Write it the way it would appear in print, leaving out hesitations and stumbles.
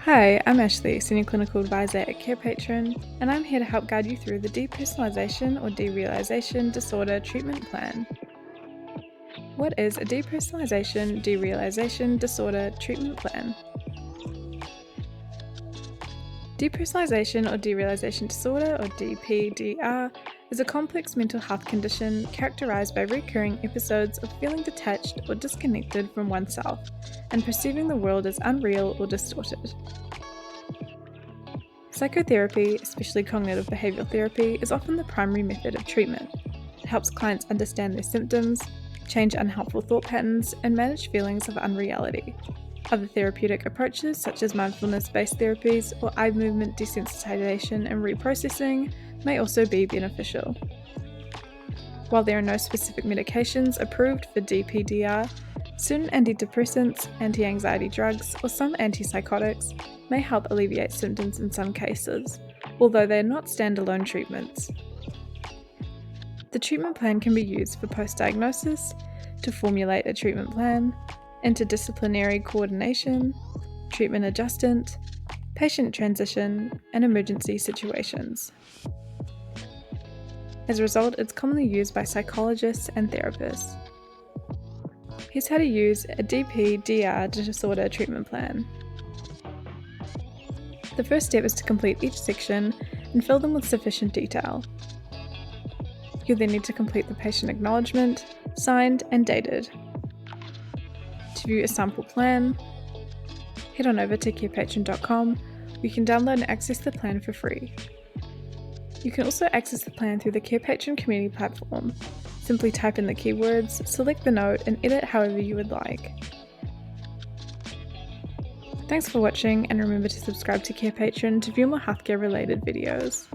Hi, I'm Ashley, Senior Clinical Advisor at Carepatron, and I'm here to help guide you through the Depersonalization or Derealization Disorder Treatment Plan. What is a Depersonalization Disorder Treatment Plan? Depersonalization or Derealization Disorder, or DPDR, is a complex mental health condition characterized by recurring episodes of feeling detached or disconnected from oneself and perceiving the world as unreal or distorted. Psychotherapy, especially cognitive behavioral therapy, is often the primary method of treatment. It helps clients understand their symptoms, change unhelpful thought patterns, and manage feelings of unreality. Other therapeutic approaches, such as mindfulness-based therapies or eye movement desensitization and reprocessing, may also be beneficial. While there are no specific medications approved for DPDR, certain antidepressants, anti-anxiety drugs, or some antipsychotics may help alleviate symptoms in some cases, although they are not standalone treatments. The treatment plan can be used for post-diagnosis, to formulate a treatment plan, interdisciplinary coordination, treatment adjustment, patient transition, and emergency situations. As a result, it's commonly used by psychologists and therapists. Here's how to use a DPDR disorder treatment plan. The first step is to complete each section and fill them with sufficient detail. You'll then need to complete the patient acknowledgement, signed and dated. To view a sample plan, head on over to carepatron.com where you can download and access the plan for free. You can also access the plan through the Carepatron community platform. Simply type in the keywords, select the note, and edit however you would like. Thanks for watching, and remember to subscribe to Carepatron to view more healthcare related videos.